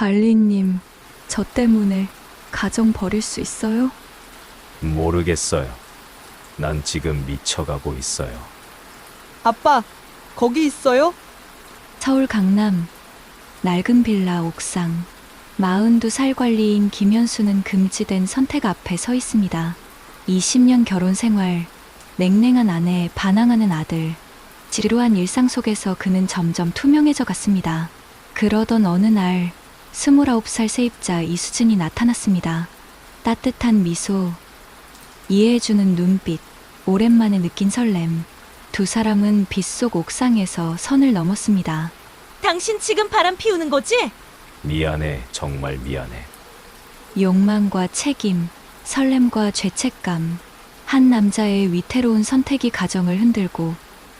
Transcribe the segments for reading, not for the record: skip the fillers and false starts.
관리님, 저 때문에 가정 버릴 수 있어요? 모르겠어요. 난 지금 미쳐가고 있어요. 아빠, 거기 있어요? 서울 강남 낡은 빌라 옥상 42살 관리인 김현수는 금지된 선택 앞에 서 있습니다. 20년 결혼 생활, 냉랭한 아내, 반항하는 아들, 지루한 일상 속에서 그는 점점 투명해져 갔습니다. 그러던 어느 날 29살 세입자 이수진이 나타났습니다. 따뜻한 미소, 이해해주는 눈빛, 오랜만에 느낀 설렘. 두 사람은 빗속 옥상에서 선을 넘었습니다. 당신 지금 바람 피우는 거지? 미안해, 정말 미안해. 욕망과 책임, 설렘과 죄책감. 한 남자의 위태로운 선택이 가정을 흔들고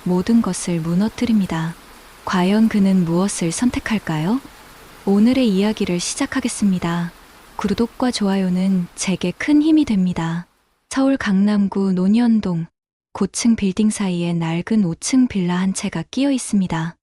모든 것을 무너뜨립니다. 과연 그는 무엇을 선택할까요? 오늘의 이야기를 시작하겠습니다. 구독과 좋아요는 제게 큰 힘이 됩니다. 서울 강남구 논현동 고층 빌딩 사이에 낡은 5층 빌라 한 채가 끼어 있습니다.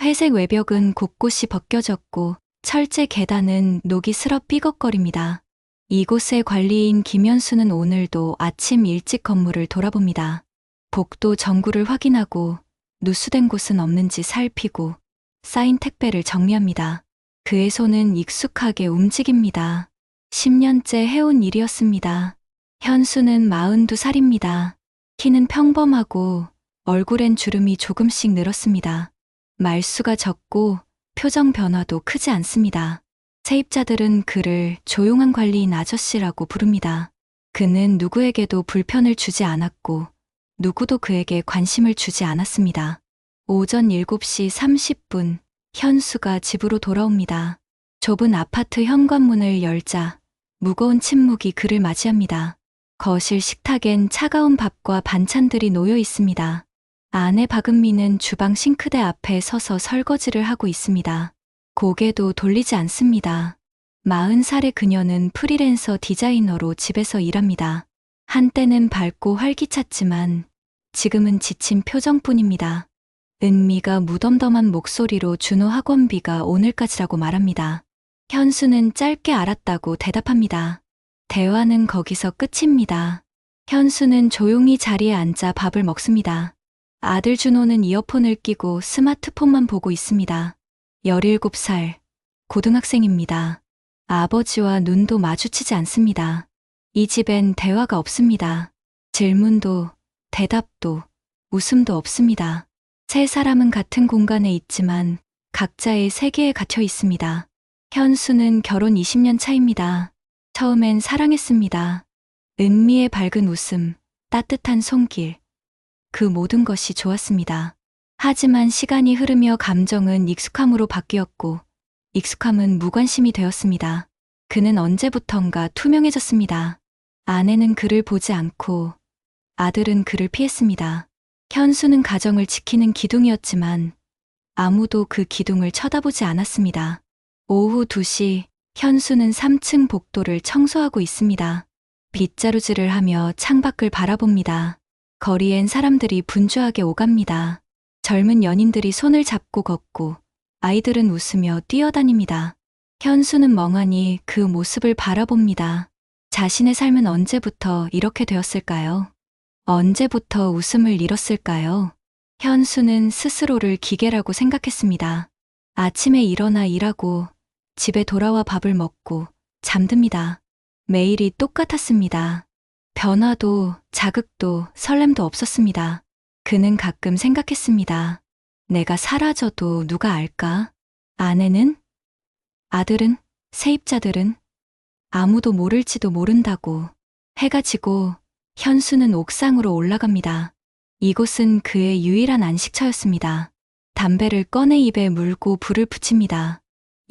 회색 외벽은 곳곳이 벗겨졌고 철제 계단은 녹이 슬어 삐걱거립니다. 이곳의 관리인 김현수는 오늘도 아침 일찍 건물을 돌아봅니다. 복도 전구를 확인하고 누수된 곳은 없는지 살피고 쌓인 택배를 정리합니다. 그의 손은 익숙하게 움직입니다. 10년째 해온 일이었습니다. 현수는 42살입니다. 키는 평범하고 얼굴엔 주름이 조금씩 늘었습니다. 말수가 적고 표정 변화도 크지 않습니다. 세입자들은 그를 조용한 관리인 아저씨라고 부릅니다. 그는 누구에게도 불편을 주지 않았고 누구도 그에게 관심을 주지 않았습니다. 오전 7시 30분 현수가 집으로 돌아옵니다. 좁은 아파트 현관문을 열자 무거운 침묵이 그를 맞이합니다. 거실 식탁엔 차가운 밥과 반찬들이 놓여 있습니다. 아내 박은미는 주방 싱크대 앞에 서서 설거지를 하고 있습니다. 고개도 돌리지 않습니다. 40살의 그녀는 프리랜서 디자이너로 집에서 일합니다. 한때는 밝고 활기찼지만 지금은 지친 표정뿐입니다. 은미가 무덤덤한 목소리로 준호 학원비가 오늘까지라고 말합니다. 현수는 짧게 알았다고 대답합니다. 대화는 거기서 끝입니다. 현수는 조용히 자리에 앉아 밥을 먹습니다. 아들 준호는 이어폰을 끼고 스마트폰만 보고 있습니다. 17살, 고등학생입니다. 아버지와 눈도 마주치지 않습니다. 이 집엔 대화가 없습니다. 질문도, 대답도, 웃음도 없습니다. 세 사람은 같은 공간에 있지만 각자의 세계에 갇혀 있습니다. 현수는 결혼 20년 차입니다. 처음엔 사랑했습니다. 은미의 밝은 웃음, 따뜻한 손길, 그 모든 것이 좋았습니다. 하지만 시간이 흐르며 감정은 익숙함으로 바뀌었고 익숙함은 무관심이 되었습니다. 그는 언제부턴가 투명해졌습니다. 아내는 그를 보지 않고 아들은 그를 피했습니다. 현수는 가정을 지키는 기둥이었지만 아무도 그 기둥을 쳐다보지 않았습니다. 오후 2시 현수는 3층 복도를 청소하고 있습니다. 빗자루질을 하며 창밖을 바라봅니다. 거리엔 사람들이 분주하게 오갑니다. 젊은 연인들이 손을 잡고 걷고 아이들은 웃으며 뛰어다닙니다. 현수는 멍하니 그 모습을 바라봅니다. 자신의 삶은 언제부터 이렇게 되었을까요? 언제부터 웃음을 잃었을까요? 현수는 스스로를 기계라고 생각했습니다. 아침에 일어나 일하고 집에 돌아와 밥을 먹고 잠듭니다. 매일이 똑같았습니다. 변화도 자극도 설렘도 없었습니다. 그는 가끔 생각했습니다. 내가 사라져도 누가 알까? 아내는? 아들은? 세입자들은? 아무도 모를지도 모른다고. 해가 지고 현수는 옥상으로 올라갑니다. 이곳은 그의 유일한 안식처였습니다. 담배를 꺼내 입에 물고 불을 붙입니다.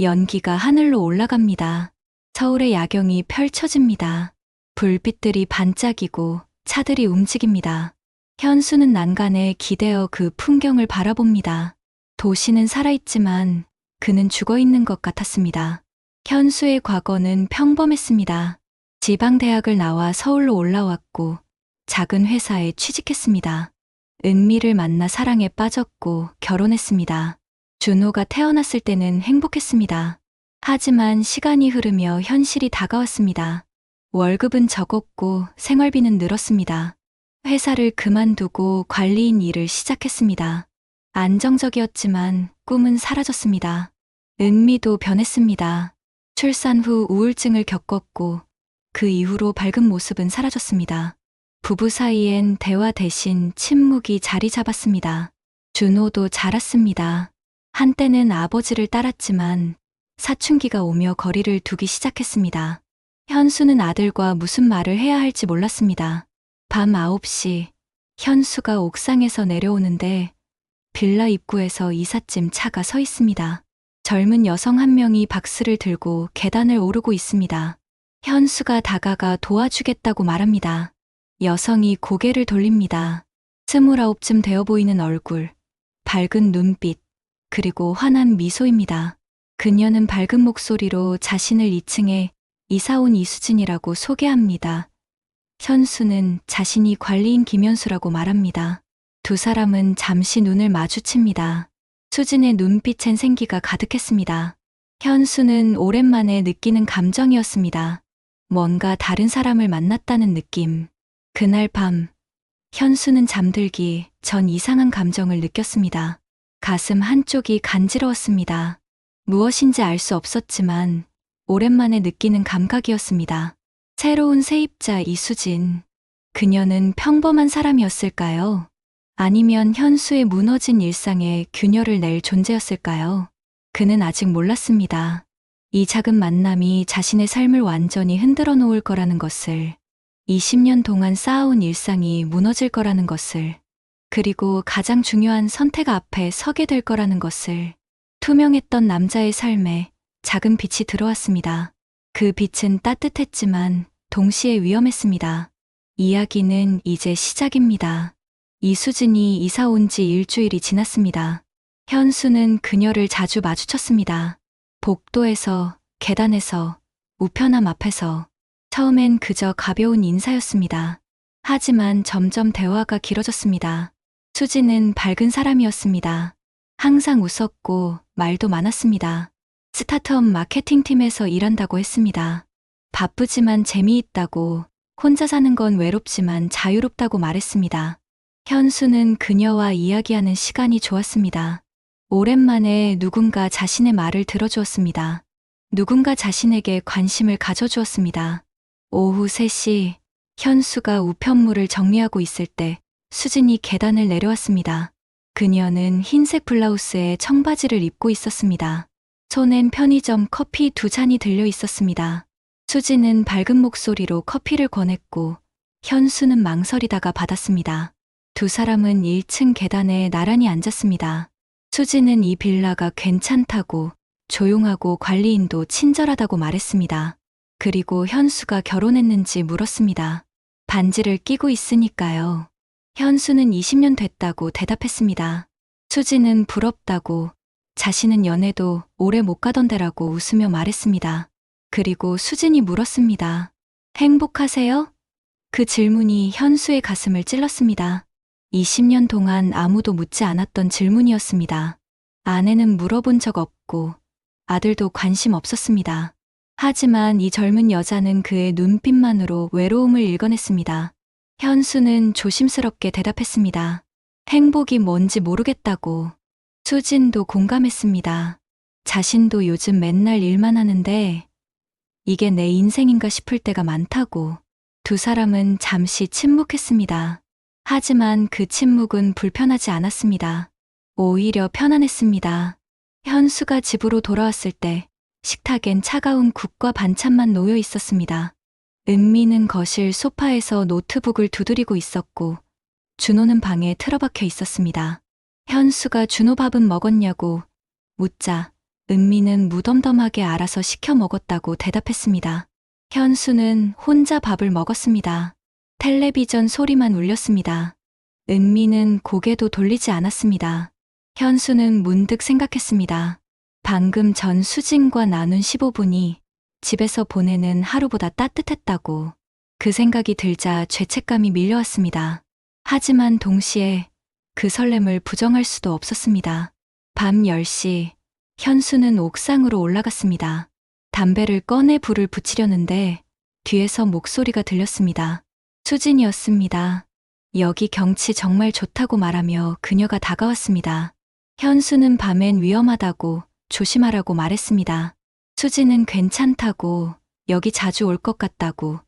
연기가 하늘로 올라갑니다. 서울의 야경이 펼쳐집니다. 불빛들이 반짝이고 차들이 움직입니다. 현수는 난간에 기대어 그 풍경을 바라봅니다. 도시는 살아있지만 그는 죽어있는 것 같았습니다. 현수의 과거는 평범했습니다. 지방대학을 나와 서울로 올라왔고 작은 회사에 취직했습니다. 은미를 만나 사랑에 빠졌고 결혼했습니다. 준호가 태어났을 때는 행복했습니다. 하지만 시간이 흐르며 현실이 다가왔습니다. 월급은 적었고 생활비는 늘었습니다. 회사를 그만두고 관리인 일을 시작했습니다. 안정적이었지만 꿈은 사라졌습니다. 은미도 변했습니다. 출산 후 우울증을 겪었고 그 이후로 밝은 모습은 사라졌습니다. 부부 사이엔 대화 대신 침묵이 자리 잡았습니다. 준호도 자랐습니다. 한때는 아버지를 따랐지만 사춘기가 오며 거리를 두기 시작했습니다. 현수는 아들과 무슨 말을 해야 할지 몰랐습니다. 밤 9시 현수가 옥상에서 내려오는데 빌라 입구에서 이삿짐 차가 서 있습니다. 젊은 여성 한 명이 박스를 들고 계단을 오르고 있습니다. 현수가 다가가 도와주겠다고 말합니다. 여성이 고개를 돌립니다. 29쯤 되어 보이는 얼굴, 밝은 눈빛, 그리고 환한 미소입니다. 그녀는 밝은 목소리로 자신을 2층에 이사 온 이수진이라고 소개합니다. 현수는 자신이 관리인 김현수라고 말합니다. 두 사람은 잠시 눈을 마주칩니다. 수진의 눈빛엔 생기가 가득했습니다. 현수는 오랜만에 느끼는 감정이었습니다. 뭔가 다른 사람을 만났다는 느낌. 그날 밤, 현수는 잠들기 전 이상한 감정을 느꼈습니다. 가슴 한쪽이 간지러웠습니다. 무엇인지 알 수 없었지만 오랜만에 느끼는 감각이었습니다. 새로운 세입자 이수진. 그녀는 평범한 사람이었을까요? 아니면 현수의 무너진 일상에 균열을 낼 존재였을까요? 그는 아직 몰랐습니다. 이 작은 만남이 자신의 삶을 완전히 흔들어 놓을 거라는 것을, 20년 동안 쌓아온 일상이 무너질 거라는 것을, 그리고 가장 중요한 선택 앞에 서게 될 거라는 것을. 투명했던 남자의 삶에 작은 빛이 들어왔습니다. 그 빛은 따뜻했지만 동시에 위험했습니다. 이야기는 이제 시작입니다. 이수진이 이사 온 지 일주일이 지났습니다. 현수는 그녀를 자주 마주쳤습니다. 복도에서, 계단에서, 우편함 앞에서. 처음엔 그저 가벼운 인사였습니다. 하지만 점점 대화가 길어졌습니다. 수진은 밝은 사람이었습니다. 항상 웃었고 말도 많았습니다. 스타트업 마케팅팀에서 일한다고 했습니다. 바쁘지만 재미있다고, 혼자 사는 건 외롭지만 자유롭다고 말했습니다. 현수는 그녀와 이야기하는 시간이 좋았습니다. 오랜만에 누군가 자신의 말을 들어주었습니다. 누군가 자신에게 관심을 가져주었습니다. 오후 3시, 현수가 우편물을 정리하고 있을 때 수진이 계단을 내려왔습니다. 그녀는 흰색 블라우스에 청바지를 입고 있었습니다. 손엔 편의점 커피 2잔이 들려 있었습니다. 수진은 밝은 목소리로 커피를 권했고 현수는 망설이다가 받았습니다. 두 사람은 1층 계단에 나란히 앉았습니다. 수진은 이 빌라가 괜찮다고, 조용하고 관리인도 친절하다고 말했습니다. 그리고 현수가 결혼했는지 물었습니다. 반지를 끼고 있으니까요. 현수는 20년 됐다고 대답했습니다. 수진은 부럽다고, 자신은 연애도 오래 못 가던 데라고 웃으며 말했습니다. 그리고 수진이 물었습니다. 행복하세요? 그 질문이 현수의 가슴을 찔렀습니다. 20년 동안 아무도 묻지 않았던 질문이었습니다. 아내는 물어본 적 없고 아들도 관심 없었습니다. 하지만 이 젊은 여자는 그의 눈빛만으로 외로움을 읽어냈습니다. 현수는 조심스럽게 대답했습니다. 행복이 뭔지 모르겠다고. 수진도 공감했습니다. 자신도 요즘 맨날 일만 하는데 이게 내 인생인가 싶을 때가 많다고. 두 사람은 잠시 침묵했습니다. 하지만 그 침묵은 불편하지 않았습니다. 오히려 편안했습니다. 현수가 집으로 돌아왔을 때 식탁엔 차가운 국과 반찬만 놓여 있었습니다. 은미는 거실 소파에서 노트북을 두드리고 있었고 준호는 방에 틀어박혀 있었습니다. 현수가 준호 밥은 먹었냐고 묻자 은미는 무덤덤하게 알아서 시켜 먹었다고 대답했습니다. 현수는 혼자 밥을 먹었습니다. 텔레비전 소리만 울렸습니다. 은미는 고개도 돌리지 않았습니다. 현수는 문득 생각했습니다. 방금 전 수진과 나눈 15분이 집에서 보내는 하루보다 따뜻했다고. 그 생각이 들자 죄책감이 밀려왔습니다. 하지만 동시에 그 설렘을 부정할 수도 없었습니다. 밤 10시, 현수는 옥상으로 올라갔습니다. 담배를 꺼내 불을 붙이려는데 뒤에서 목소리가 들렸습니다. 수진이었습니다. 여기 경치 정말 좋다고 말하며 그녀가 다가왔습니다. 현수는 밤엔 위험하다고 조심하라고 말했습니다. 수진은 괜찮다고, 여기 자주 올 것 같다고,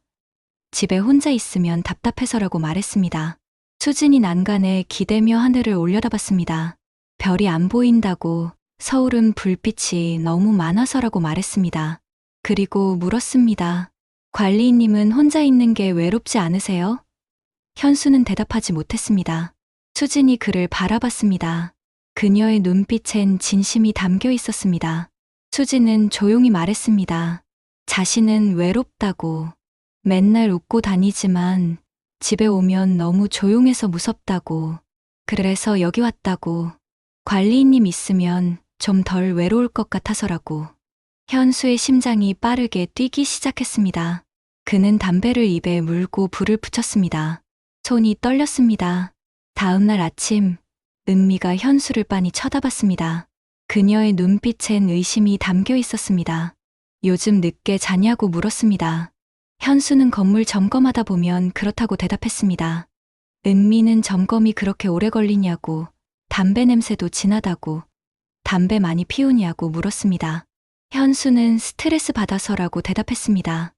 집에 혼자 있으면 답답해서라고 말했습니다. 수진이 난간에 기대며 하늘을 올려다봤습니다. 별이 안 보인다고, 서울은 불빛이 너무 많아서라고 말했습니다. 그리고 물었습니다. 관리인님은 혼자 있는 게 외롭지 않으세요? 현수는 대답하지 못했습니다. 수진이 그를 바라봤습니다. 그녀의 눈빛엔 진심이 담겨 있었습니다. 수진은 조용히 말했습니다. 자신은 외롭다고, 맨날 웃고 다니지만 집에 오면 너무 조용해서 무섭다고, 그래서 여기 왔다고, 관리인님 있으면 좀 덜 외로울 것 같아서라고. 현수의 심장이 빠르게 뛰기 시작했습니다. 그는 담배를 입에 물고 불을 붙였습니다. 손이 떨렸습니다. 다음 날 아침, 은미가 현수를 빤히 쳐다봤습니다. 그녀의 눈빛엔 의심이 담겨 있었습니다. 요즘 늦게 자냐고 물었습니다. 현수는 건물 점검하다 보면 그렇다고 대답했습니다. 은미는 점검이 그렇게 오래 걸리냐고, 담배 냄새도 진하다고, 담배 많이 피우냐고 물었습니다. 현수는 스트레스 받아서라고 대답했습니다.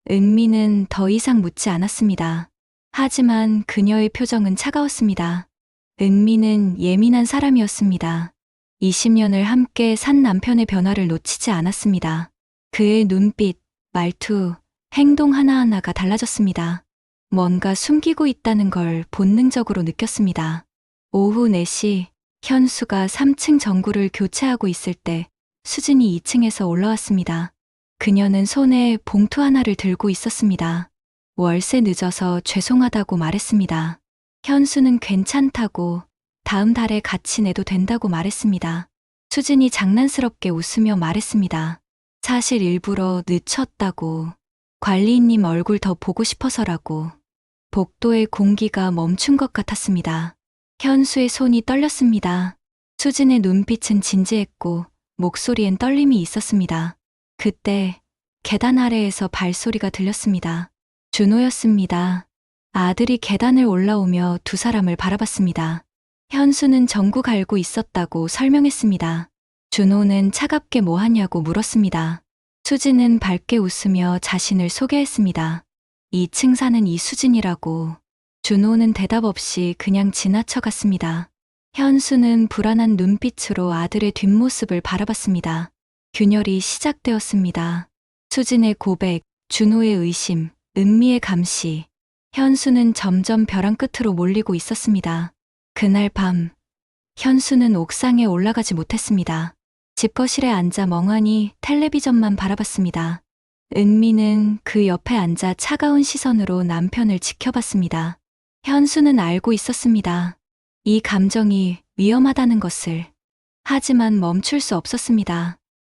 은미는 더 이상 묻지 않았습니다. 하지만 그녀의 표정은 차가웠습니다. 은미는 예민한 사람이었습니다. 20년을 함께 산 남편의 변화를 놓치지 않았습니다. 그의 눈빛, 말투, 행동 하나하나가 달라졌습니다. 뭔가 숨기고 있다는 걸 본능적으로 느꼈습니다. 오후 4시, 현수가 3층 전구를 교체하고 있을 때 수진이 2층에서 올라왔습니다. 그녀는 손에 봉투 하나를 들고 있었습니다. 월세 늦어서 죄송하다고 말했습니다. 현수는 괜찮다고, 다음 달에 같이 내도 된다고 말했습니다. 수진이 장난스럽게 웃으며 말했습니다. 사실 일부러 늦췄다고, 관리인님 얼굴 더 보고 싶어서라고. 복도의 공기가 멈춘 것 같았습니다. 현수의 손이 떨렸습니다. 수진의 눈빛은 진지했고 목소리엔 떨림이 있었습니다. 그때 계단 아래에서 발소리가 들렸습니다. 준호였습니다. 아들이 계단을 올라오며 두 사람을 바라봤습니다. 현수는 전구 갈고 있었다고 설명했습니다. 준호는 차갑게 뭐 하냐고 물었습니다. 수진은 밝게 웃으며 자신을 소개했습니다. 2층 사는 이수진이라고. 준호는 대답 없이 그냥 지나쳐갔습니다. 현수는 불안한 눈빛으로 아들의 뒷모습을 바라봤습니다. 균열이 시작되었습니다. 수진의 고백, 준호의 의심, 은미의 감시. 현수는 점점 벼랑 끝으로 몰리고 있었습니다. 그날 밤, 현수는 옥상에 올라가지 못했습니다. 집거실에 앉아 멍하니 텔레비전만 바라봤습니다. 은미는 그 옆에 앉아 차가운 시선으로 남편을 지켜봤습니다. 현수는 알고 있었습니다. 이 감정이 위험하다는 것을. 하지만 멈출 수 없었습니다.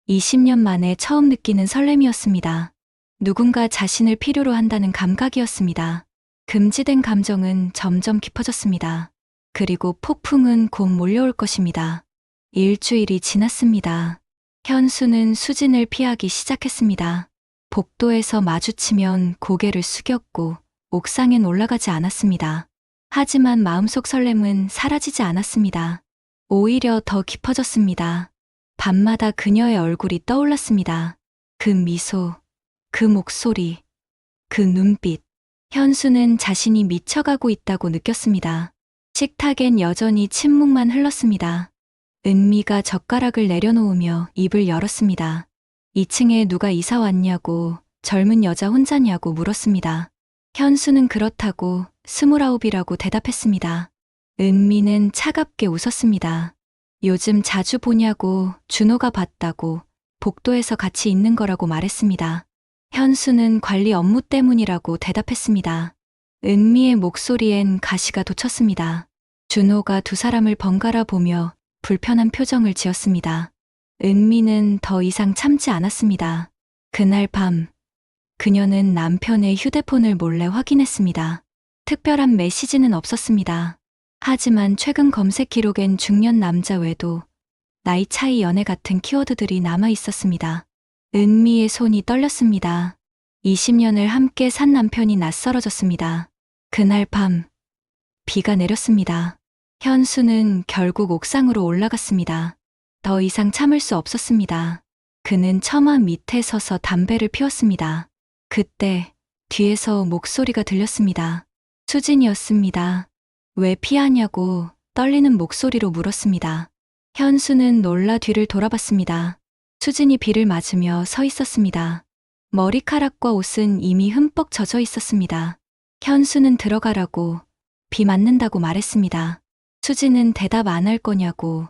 20년 만에 처음 느끼는 설렘이었습니다. 누군가 자신을 필요로 한다는 감각이었습니다. 금지된 감정은 점점 깊어졌습니다. 그리고 폭풍은 곧 몰려올 것입니다. 일주일이 지났습니다. 현수는 수진을 피하기 시작했습니다. 복도에서 마주치면 고개를 숙였고 옥상엔 올라가지 않았습니다. 하지만 마음속 설렘은 사라지지 않았습니다. 오히려 더 깊어졌습니다. 밤마다 그녀의 얼굴이 떠올랐습니다. 그 미소, 그 목소리, 그 눈빛. 현수는 자신이 미쳐가고 있다고 느꼈습니다. 식탁엔 여전히 침묵만 흘렀습니다. 은미가 젓가락을 내려놓으며 입을 열었습니다. 2층에 누가 이사 왔냐고, 젊은 여자 혼자냐고 물었습니다. 현수는 그렇다고 29이라고 대답했습니다. 은미는 차갑게 웃었습니다. 요즘 자주 보냐고, 준호가 봤다고, 복도에서 같이 있는 거라고 말했습니다. 현수는 관리 업무 때문이라고 대답했습니다. 은미의 목소리엔 가시가 돋쳤습니다. 준호가 두 사람을 번갈아 보며 불편한 표정을 지었습니다. 은미는 더 이상 참지 않았습니다. 그날 밤, 그녀는 남편의 휴대폰을 몰래 확인했습니다. 특별한 메시지는 없었습니다. 하지만 최근 검색 기록엔 중년 남자 외도 나이 차이 연애 같은 키워드들이 남아 있었습니다. 은미의 손이 떨렸습니다. 20년을 함께 산 남편이 낯설어졌습니다. 그날 밤, 비가 내렸습니다. 현수는 결국 옥상으로 올라갔습니다. 더 이상 참을 수 없었습니다. 그는 처마 밑에 서서 담배를 피웠습니다. 그때 뒤에서 목소리가 들렸습니다. 수진이었습니다. 왜 피하냐고 떨리는 목소리로 물었습니다. 현수는 놀라 뒤를 돌아봤습니다. 수진이 비를 맞으며 서 있었습니다. 머리카락과 옷은 이미 흠뻑 젖어 있었습니다. 현수는 들어가라고, 비 맞는다고 말했습니다. 수진은 대답 안 할 거냐고,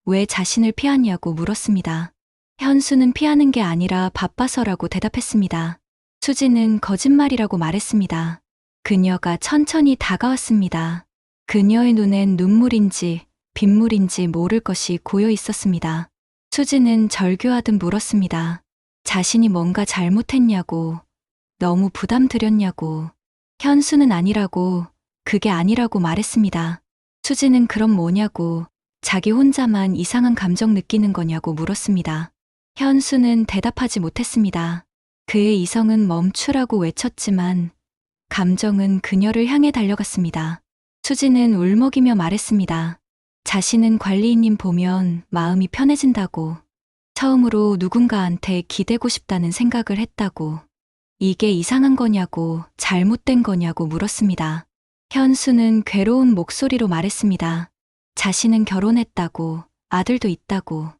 왜 자신을 피하냐고 물었습니다. 현수는 피하는 게 아니라 바빠서라고 대답했습니다. 수진은 거짓말이라고 말했습니다. 그녀가 천천히 다가왔습니다. 그녀의 눈엔 눈물인지 빗물인지 모를 것이 고여 있었습니다. 수진은 절규하듯 물었습니다. 자신이 뭔가 잘못했냐고, 너무 부담드렸냐고. 현수는 아니라고, 그게 아니라고 말했습니다. 수진은 그럼 뭐냐고, 자기 혼자만 이상한 감정 느끼는 거냐고 물었습니다. 현수는 대답하지 못했습니다. 그의 이성은 멈추라고 외쳤지만 감정은 그녀를 향해 달려갔습니다. 수진은 울먹이며 말했습니다. 자신은 관리인님 보면 마음이 편해진다고, 처음으로 누군가한테 기대고 싶다는 생각을 했다고, 이게 이상한 거냐고, 잘못된 거냐고 물었습니다. 현수는 괴로운 목소리로 말했습니다. 자신은 결혼했다고, 아들도 있다고.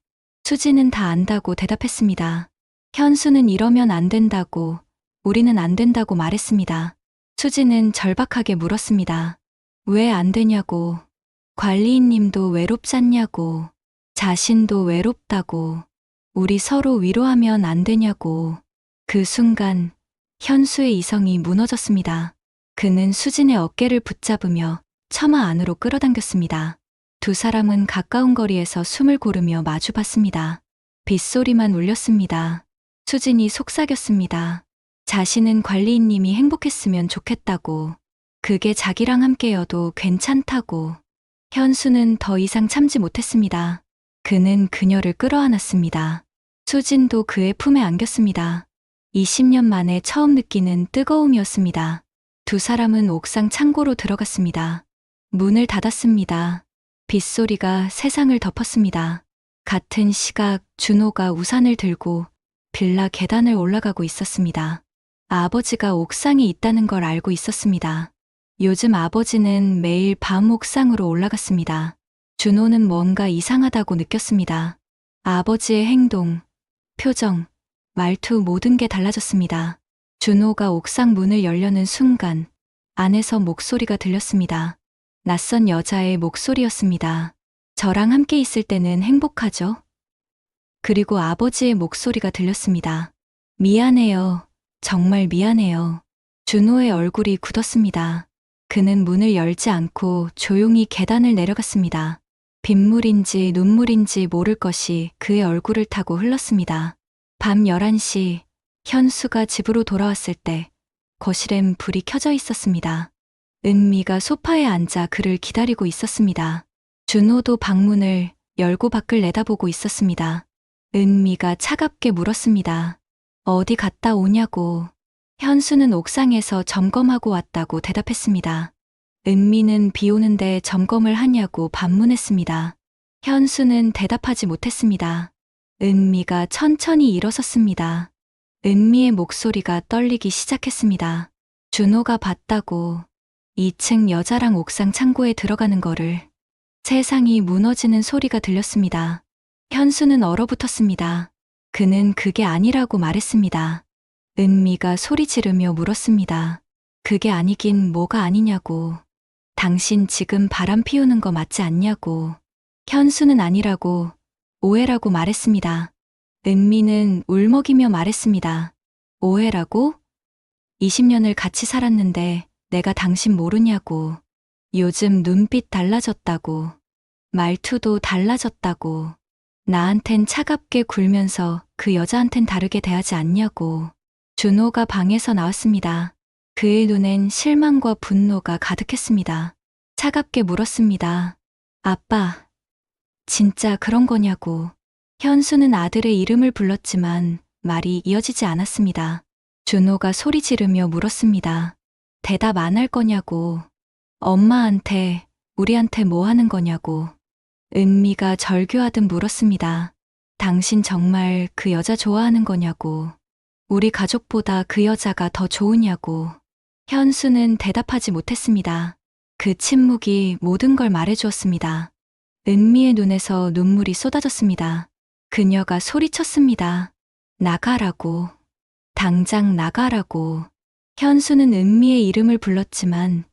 수지는 다 안다고 대답했습니다. 현수는 이러면 안 된다고, 우리는 안 된다고 말했습니다. 수지는 절박하게 물었습니다. 왜 안 되냐고, 관리인님도 외롭잖냐고, 자신도 외롭다고, 우리 서로 위로하면 안 되냐고. 그 순간 현수의 이성이 무너졌습니다. 그는 수진의 어깨를 붙잡으며 처마 안으로 끌어당겼습니다. 두 사람은 가까운 거리에서 숨을 고르며 마주봤습니다. 빗소리만 울렸습니다. 수진이 속삭였습니다. 자신은 관리인님이 행복했으면 좋겠다고, 그게 자기랑 함께여도 괜찮다고. 현수는 더 이상 참지 못했습니다. 그는 그녀를 끌어안았습니다. 수진도 그의 품에 안겼습니다. 20년 만에 처음 느끼는 뜨거움이었습니다. 두 사람은 옥상 창고로 들어갔습니다. 문을 닫았습니다. 빗소리가 세상을 덮었습니다. 같은 시각 준호가 우산을 들고 빌라 계단을 올라가고 있었습니다. 아버지가 옥상에 있다는 걸 알고 있었습니다. 요즘 아버지는 매일 밤 옥상으로 올라갔습니다. 준호는 뭔가 이상하다고 느꼈습니다. 아버지의 행동, 표정, 말투 모든 게 달라졌습니다. 준호가 옥상 문을 열려는 순간 안에서 목소리가 들렸습니다. 낯선 여자의 목소리였습니다. 저랑 함께 있을 때는 행복하죠? 그리고 아버지의 목소리가 들렸습니다. 미안해요. 정말 미안해요. 준호의 얼굴이 굳었습니다. 그는 문을 열지 않고 조용히 계단을 내려갔습니다. 빗물인지 눈물인지 모를 것이 그의 얼굴을 타고 흘렀습니다. 밤 11시 현수가 집으로 돌아왔을 때 거실엔 불이 켜져 있었습니다. 은미가 소파에 앉아 그를 기다리고 있었습니다. 준호도 방문을 열고 밖을 내다보고 있었습니다. 은미가 차갑게 물었습니다. 어디 갔다 오냐고. 현수는 옥상에서 점검하고 왔다고 대답했습니다. 은미는 비 오는데 점검을 하냐고 반문했습니다. 현수는 대답하지 못했습니다. 은미가 천천히 일어섰습니다. 은미의 목소리가 떨리기 시작했습니다. 준호가 봤다고, 2층 여자랑 옥상 창고에 들어가는 거를. 세상이 무너지는 소리가 들렸습니다. 현수는 얼어붙었습니다. 그는 그게 아니라고 말했습니다. 은미가 소리 지르며 물었습니다. 그게 아니긴 뭐가 아니냐고. 당신 지금 바람 피우는 거 맞지 않냐고. 현수는 아니라고, 오해라고 말했습니다. 은미는 울먹이며 말했습니다. 오해라고? 20년을 같이 살았는데 내가 당신 모르냐고. 요즘 눈빛 달라졌다고. 말투도 달라졌다고. 나한텐 차갑게 굴면서 그 여자한텐 다르게 대하지 않냐고. 준호가 방에서 나왔습니다. 그의 눈엔 실망과 분노가 가득했습니다. 차갑게 물었습니다. 아빠, 진짜 그런 거냐고. 현수는 아들의 이름을 불렀지만 말이 이어지지 않았습니다. 준호가 소리 지르며 물었습니다. 대답 안 할 거냐고. 엄마한테, 우리한테 뭐 하는 거냐고. 은미가 절규하듯 물었습니다. 당신 정말 그 여자 좋아하는 거냐고. 우리 가족보다 그 여자가 더 좋으냐고. 현수는 대답하지 못했습니다. 그 침묵이 모든 걸 말해주었습니다. 은미의 눈에서 눈물이 쏟아졌습니다. 그녀가 소리쳤습니다. 나가라고. 당장 나가라고. 현수는 은미의 이름을 불렀지만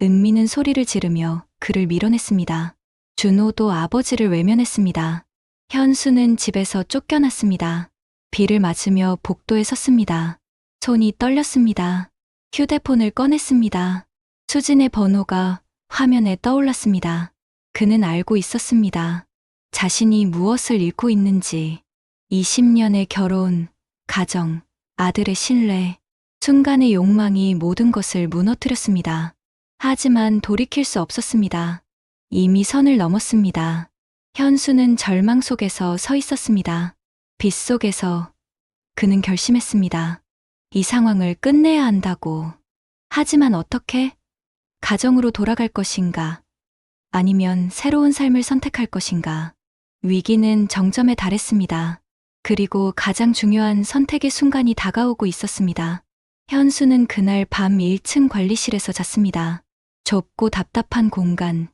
은미는 소리를 지르며 그를 밀어냈습니다. 준호도 아버지를 외면했습니다. 현수는 집에서 쫓겨났습니다. 비를 맞으며 복도에 섰습니다. 손이 떨렸습니다. 휴대폰을 꺼냈습니다. 수진의 번호가 화면에 떠올랐습니다. 그는 알고 있었습니다. 자신이 무엇을 잃고 있는지. 20년의 결혼, 가정, 아들의 신뢰, 순간의 욕망이 모든 것을 무너뜨렸습니다. 하지만 돌이킬 수 없었습니다. 이미 선을 넘었습니다. 현수는 절망 속에서 서 있었습니다. 빛 속에서 그는 결심했습니다. 이 상황을 끝내야 한다고. 하지만 어떻게? 가정으로 돌아갈 것인가? 아니면 새로운 삶을 선택할 것인가? 위기는 정점에 달했습니다. 그리고 가장 중요한 선택의 순간이 다가오고 있었습니다. 현수는 그날 밤 1층 관리실에서 잤습니다. 좁고 답답한 공간,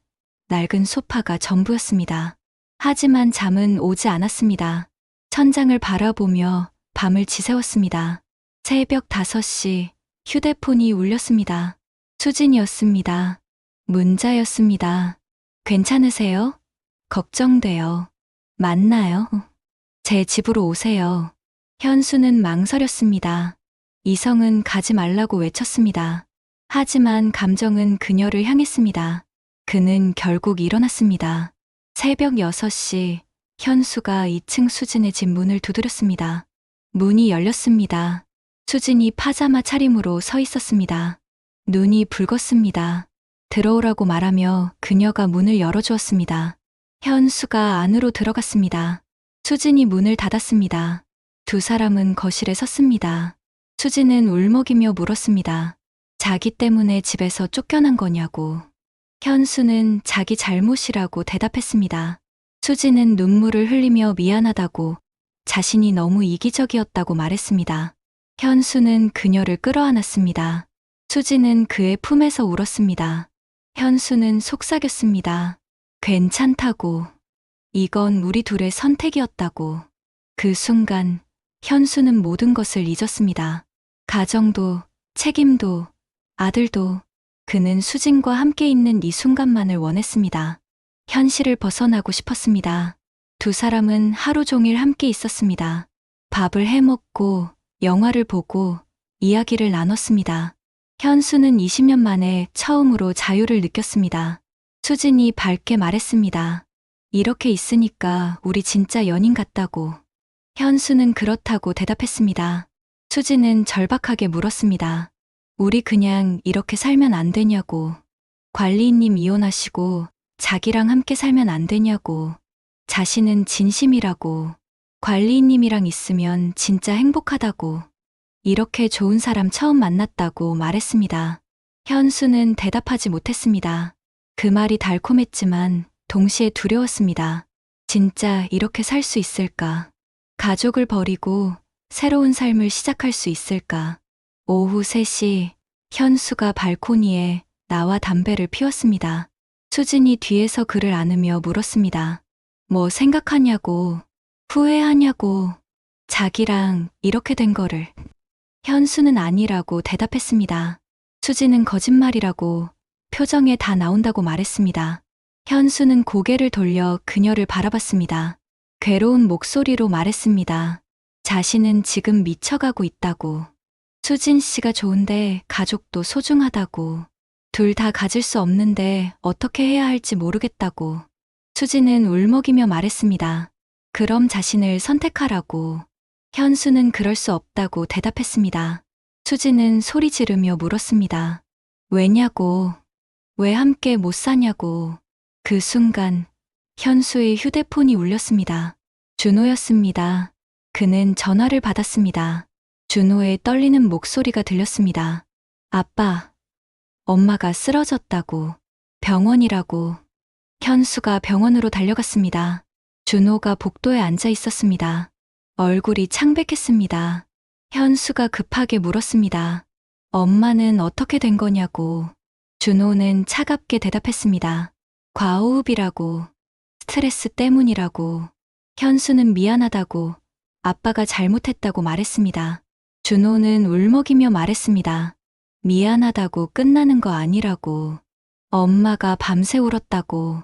낡은 소파가 전부였습니다. 하지만 잠은 오지 않았습니다. 천장을 바라보며 밤을 지새웠습니다. 새벽 5시 휴대폰이 울렸습니다. 수진이었습니다. 문자였습니다. 괜찮으세요? 걱정돼요. 만나요. 제 집으로 오세요. 현수는 망설였습니다. 이성은 가지 말라고 외쳤습니다. 하지만 감정은 그녀를 향했습니다. 그는 결국 일어났습니다. 새벽 6시 현수가 2층 수진의 집 문을 두드렸습니다. 문이 열렸습니다. 수진이 파자마 차림으로 서 있었습니다. 눈이 붉었습니다. 들어오라고 말하며 그녀가 문을 열어주었습니다. 현수가 안으로 들어갔습니다. 수진이 문을 닫았습니다. 두 사람은 거실에 섰습니다. 수진은 울먹이며 물었습니다. 자기 때문에 집에서 쫓겨난 거냐고. 현수는 자기 잘못이라고 대답했습니다. 수진은 눈물을 흘리며 미안하다고, 자신이 너무 이기적이었다고 말했습니다. 현수는 그녀를 끌어안았습니다. 수진은 그의 품에서 울었습니다. 현수는 속삭였습니다. 괜찮다고. 이건 우리 둘의 선택이었다고. 그 순간 현수는 모든 것을 잊었습니다. 가정도, 책임도, 아들도. 그는 수진과 함께 있는 이 순간만을 원했습니다. 현실을 벗어나고 싶었습니다. 두 사람은 하루 종일 함께 있었습니다. 밥을 해먹고, 영화를 보고, 이야기를 나눴습니다. 현수는 20년 만에 처음으로 자유를 느꼈습니다. 수진이 밝게 말했습니다. 이렇게 있으니까 우리 진짜 연인 같다고. 현수는 그렇다고 대답했습니다. 수진은 절박하게 물었습니다. 우리 그냥 이렇게 살면 안 되냐고. 관리인님 이혼하시고 자기랑 함께 살면 안 되냐고. 자신은 진심이라고. 관리인님이랑 있으면 진짜 행복하다고. 이렇게 좋은 사람 처음 만났다고 말했습니다. 현수는 대답하지 못했습니다. 그 말이 달콤했지만 동시에 두려웠습니다. 진짜 이렇게 살 수 있을까? 가족을 버리고 새로운 삶을 시작할 수 있을까? 오후 3시 현수가 발코니에 나와 담배를 피웠습니다. 수진이 뒤에서 그를 안으며 물었습니다. 뭐 생각하냐고, 후회하냐고, 자기랑 이렇게 된 거를. 현수는 아니라고 대답했습니다. 수진은 거짓말이라고, 표정에 다 나온다고 말했습니다. 현수는 고개를 돌려 그녀를 바라봤습니다. 괴로운 목소리로 말했습니다. 자신은 지금 미쳐가고 있다고. 수진 씨가 좋은데 가족도 소중하다고. 둘 다 가질 수 없는데 어떻게 해야 할지 모르겠다고. 수진은 울먹이며 말했습니다. 그럼 자신을 선택하라고. 현수는 그럴 수 없다고 대답했습니다. 수진은 소리 지르며 물었습니다. 왜냐고. 왜 함께 못 사냐고. 그 순간 현수의 휴대폰이 울렸습니다. 준호였습니다. 그는 전화를 받았습니다. 준호의 떨리는 목소리가 들렸습니다. 아빠, 엄마가 쓰러졌다고, 병원이라고. 현수가 병원으로 달려갔습니다. 준호가 복도에 앉아 있었습니다. 얼굴이 창백했습니다. 현수가 급하게 물었습니다. 엄마는 어떻게 된 거냐고. 준호는 차갑게 대답했습니다. 과호흡이라고, 스트레스 때문이라고. 현수는 미안하다고, 아빠가 잘못했다고 말했습니다. 준호는 울먹이며 말했습니다. 미안하다고 끝나는 거 아니라고. 엄마가 밤새 울었다고.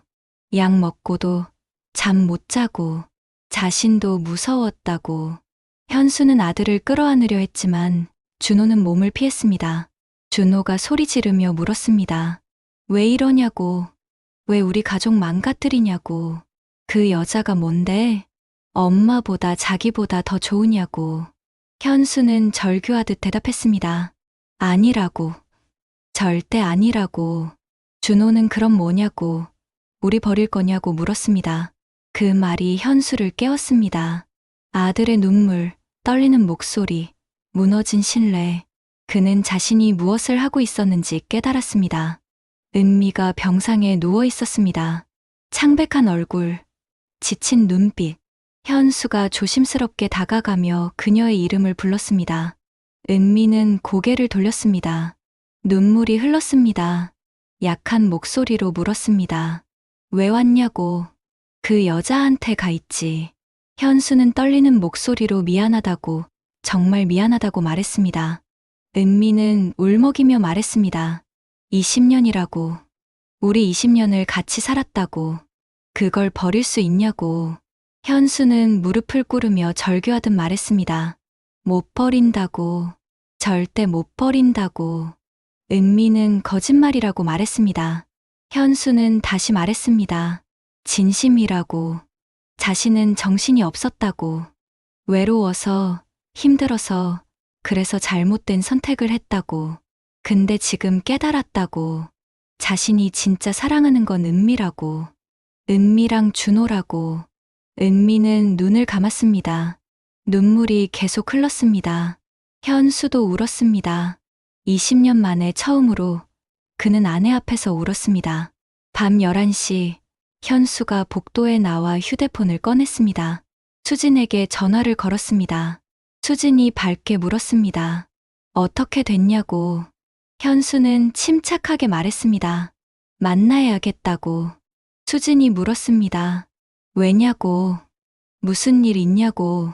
약 먹고도 잠 못 자고 자신도 무서웠다고. 현수는 아들을 끌어안으려 했지만 준호는 몸을 피했습니다. 준호가 소리 지르며 물었습니다. 왜 이러냐고. 왜 우리 가족 망가뜨리냐고. 그 여자가 뭔데? 엄마보다 자기보다 더 좋으냐고. 현수는 절규하듯 대답했습니다. 아니라고. 절대 아니라고. 준호는 그럼 뭐냐고. 우리 버릴 거냐고 물었습니다. 그 말이 현수를 깨웠습니다. 아들의 눈물, 떨리는 목소리, 무너진 신뢰. 그는 자신이 무엇을 하고 있었는지 깨달았습니다. 은미가 병상에 누워 있었습니다. 창백한 얼굴, 지친 눈빛. 현수가 조심스럽게 다가가며 그녀의 이름을 불렀습니다. 은미는 고개를 돌렸습니다. 눈물이 흘렀습니다. 약한 목소리로 물었습니다. 왜 왔냐고. 그 여자한테 가 있지. 현수는 떨리는 목소리로 미안하다고, 정말 미안하다고 말했습니다. 은미는 울먹이며 말했습니다. 20년이라고. 우리 20년을 같이 살았다고. 그걸 버릴 수 있냐고. 현수는 무릎을 꿇으며 절규하듯 말했습니다. 못 버린다고. 절대 못 버린다고. 은미는 거짓말이라고 말했습니다. 현수는 다시 말했습니다. 진심이라고. 자신은 정신이 없었다고. 외로워서, 힘들어서, 그래서 잘못된 선택을 했다고. 근데 지금 깨달았다고. 자신이 진짜 사랑하는 건 은미라고. 은미랑 준호라고. 은미는 눈을 감았습니다. 눈물이 계속 흘렀습니다. 현수도 울었습니다. 20년 만에 처음으로 그는 아내 앞에서 울었습니다. 밤 11시 현수가 복도에 나와 휴대폰을 꺼냈습니다. 수진에게 전화를 걸었습니다. 수진이 밝게 물었습니다. 어떻게 됐냐고. 현수는 침착하게 말했습니다. 만나야겠다고. 수진이 물었습니다. 왜냐고. 무슨 일 있냐고.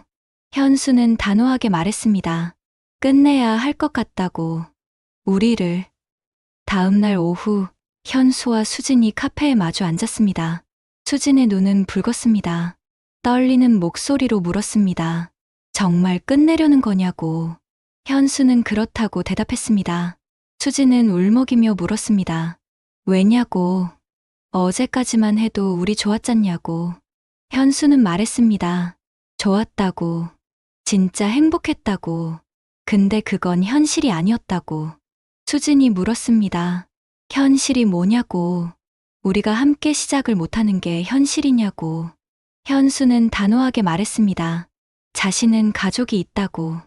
현수는 단호하게 말했습니다. 끝내야 할 것 같다고. 우리를. 다음 날 오후 현수와 수진이 카페에 마주 앉았습니다. 수진의 눈은 붉었습니다. 떨리는 목소리로 물었습니다. 정말 끝내려는 거냐고. 현수는 그렇다고 대답했습니다. 수진은 울먹이며 물었습니다. 왜냐고. 어제까지만 해도 우리 좋았잖냐고. 현수는 말했습니다. 좋았다고. 진짜 행복했다고. 근데 그건 현실이 아니었다고. 수진이 물었습니다. 현실이 뭐냐고. 우리가 함께 시작을 못하는 게 현실이냐고. 현수는 단호하게 말했습니다. 자신은 가족이 있다고.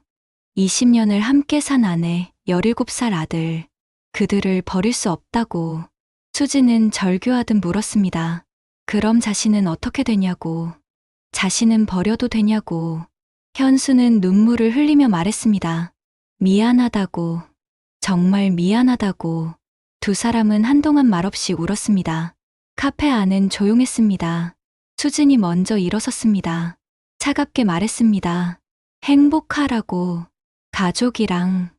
20년을 함께 산 아내, 17살 아들. 그들을 버릴 수 없다고. 수진은 절규하듯 물었습니다. 그럼 자신은 어떻게 되냐고. 자신은 버려도 되냐고. 현수는 눈물을 흘리며 말했습니다. 미안하다고. 정말 미안하다고. 두 사람은 한동안 말없이 울었습니다. 카페 안은 조용했습니다. 수진이 먼저 일어섰습니다. 차갑게 말했습니다. 행복하라고. 가족이랑.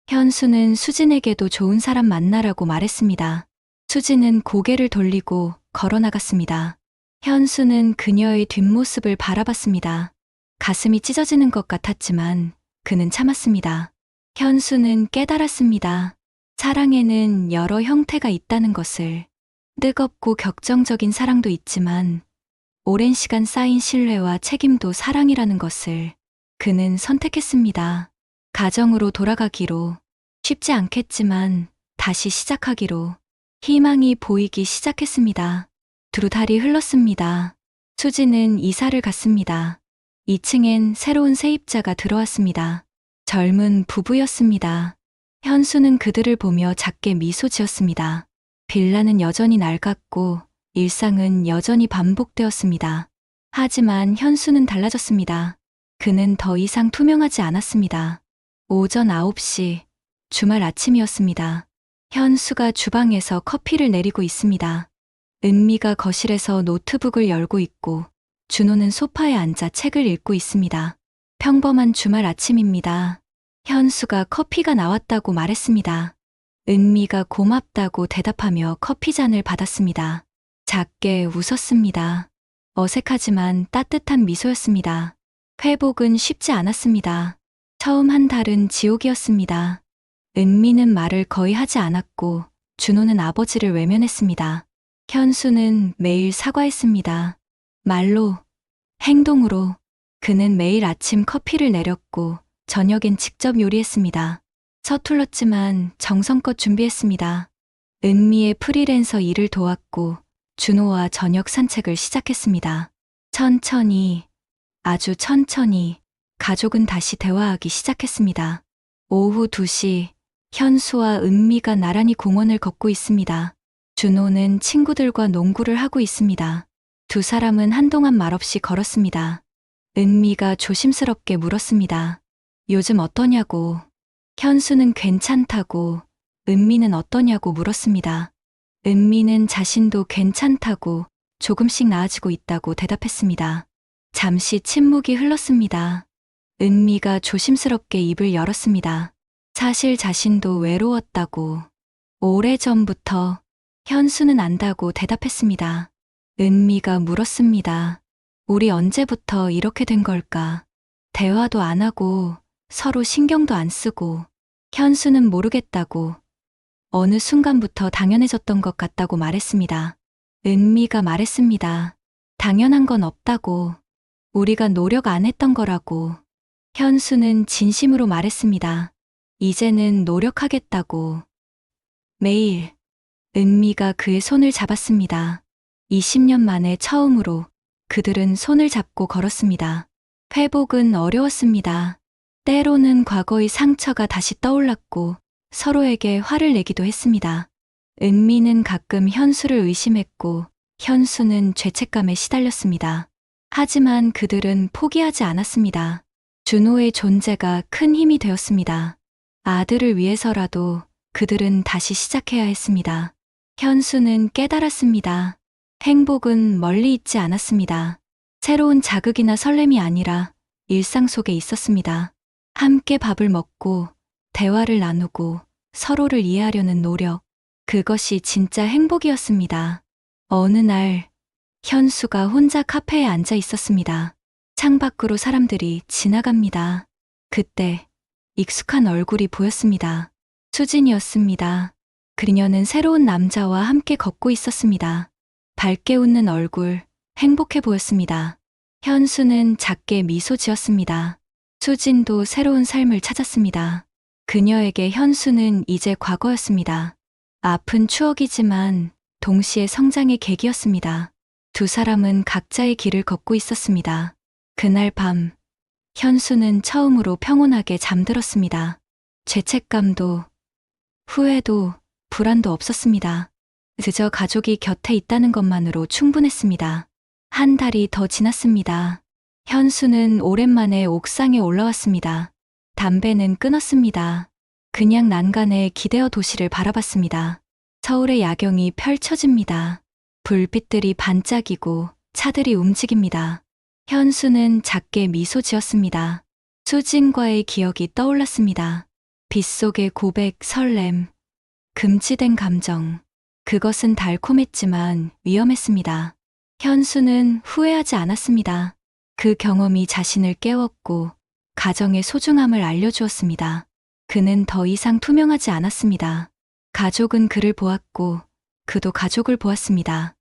현수는 수진에게도 좋은 사람 만나라고 말했습니다. 수진은 고개를 돌리고 걸어나갔습니다. 현수는 그녀의 뒷모습을 바라봤습니다. 가슴이 찢어지는 것 같았지만 그는 참았습니다. 현수는 깨달았습니다. 사랑에는 여러 형태가 있다는 것을. 뜨겁고 격정적인 사랑도 있지만 오랜 시간 쌓인 신뢰와 책임도 사랑이라는 것을. 그는 선택했습니다. 가정으로 돌아가기로. 쉽지 않겠지만 다시 시작하기로. 희망이 보이기 시작했습니다. 두 달이 흘렀습니다. 수지는 이사를 갔습니다. 2층엔 새로운 세입자가 들어왔습니다. 젊은 부부였습니다. 현수는 그들을 보며 작게 미소 지었습니다. 빌라는 여전히 낡았고 일상은 여전히 반복되었습니다. 하지만 현수는 달라졌습니다. 그는 더 이상 투명하지 않았습니다. 오전 9시, 주말 아침이었습니다. 현수가 주방에서 커피를 내리고 있습니다. 은미가 거실에서 노트북을 열고 있고 준호는 소파에 앉아 책을 읽고 있습니다. 평범한 주말 아침입니다. 현수가 커피가 나왔다고 말했습니다. 은미가 고맙다고 대답하며 커피잔을 받았습니다. 작게 웃었습니다. 어색하지만 따뜻한 미소였습니다. 회복은 쉽지 않았습니다. 처음 한 달은 지옥이었습니다. 은미는 말을 거의 하지 않았고 준호는 아버지를 외면했습니다. 현수는 매일 사과했습니다. 말로, 행동으로. 그는 매일 아침 커피를 내렸고 저녁엔 직접 요리했습니다. 서툴렀지만 정성껏 준비했습니다. 은미의 프리랜서 일을 도왔고 준호와 저녁 산책을 시작했습니다. 천천히, 아주 천천히 가족은 다시 대화하기 시작했습니다. 오후 2시 현수와 은미가 나란히 공원을 걷고 있습니다. 준호는 친구들과 농구를 하고 있습니다. 두 사람은 한동안 말없이 걸었습니다. 은미가 조심스럽게 물었습니다. 요즘 어떠냐고. 현수는 괜찮다고, 은미는 어떠냐고 물었습니다. 은미는 자신도 괜찮다고 조금씩 나아지고 있다고 대답했습니다. 잠시 침묵이 흘렀습니다. 은미가 조심스럽게 입을 열었습니다. 사실 자신도 외로웠다고. 오래전부터. 현수는 안다고 대답했습니다. 은미가 물었습니다. 우리 언제부터 이렇게 된 걸까? 대화도 안 하고 서로 신경도 안 쓰고. 현수는 모르겠다고. 어느 순간부터 당연해졌던 것 같다고 말했습니다. 은미가 말했습니다. 당연한 건 없다고. 우리가 노력 안 했던 거라고. 현수는 진심으로 말했습니다. 이제는 노력하겠다고. 매일. 은미가 그의 손을 잡았습니다. 20년 만에 처음으로 그들은 손을 잡고 걸었습니다. 회복은 어려웠습니다. 때로는 과거의 상처가 다시 떠올랐고 서로에게 화를 내기도 했습니다. 은미는 가끔 현수를 의심했고 현수는 죄책감에 시달렸습니다. 하지만 그들은 포기하지 않았습니다. 준호의 존재가 큰 힘이 되었습니다. 아들을 위해서라도 그들은 다시 시작해야 했습니다. 현수는 깨달았습니다. 행복은 멀리 있지 않았습니다. 새로운 자극이나 설렘이 아니라 일상 속에 있었습니다. 함께 밥을 먹고 대화를 나누고 서로를 이해하려는 노력. 그것이 진짜 행복이었습니다. 어느 날 현수가 혼자 카페에 앉아 있었습니다. 창밖으로 사람들이 지나갑니다. 그때 익숙한 얼굴이 보였습니다. 수진이었습니다. 그녀는 새로운 남자와 함께 걷고 있었습니다. 밝게 웃는 얼굴, 행복해 보였습니다. 현수는 작게 미소 지었습니다. 수진도 새로운 삶을 찾았습니다. 그녀에게 현수는 이제 과거였습니다. 아픈 추억이지만 동시에 성장의 계기였습니다. 두 사람은 각자의 길을 걷고 있었습니다. 그날 밤, 현수는 처음으로 평온하게 잠들었습니다. 죄책감도, 후회도, 불안도 없었습니다. 그저 가족이 곁에 있다는 것만으로 충분했습니다. 한 달이 더 지났습니다. 현수는 오랜만에 옥상에 올라왔습니다. 담배는 끊었습니다. 그냥 난간에 기대어 도시를 바라봤습니다. 서울의 야경이 펼쳐집니다. 불빛들이 반짝이고 차들이 움직입니다. 현수는 작게 미소 지었습니다. 수진과의 기억이 떠올랐습니다. 빗속의 고백, 설렘, 금지된 감정. 그것은 달콤했지만 위험했습니다. 현수는 후회하지 않았습니다. 그 경험이 자신을 깨웠고 가정의 소중함을 알려주었습니다. 그는 더 이상 투명하지 않았습니다. 가족은 그를 보았고 그도 가족을 보았습니다.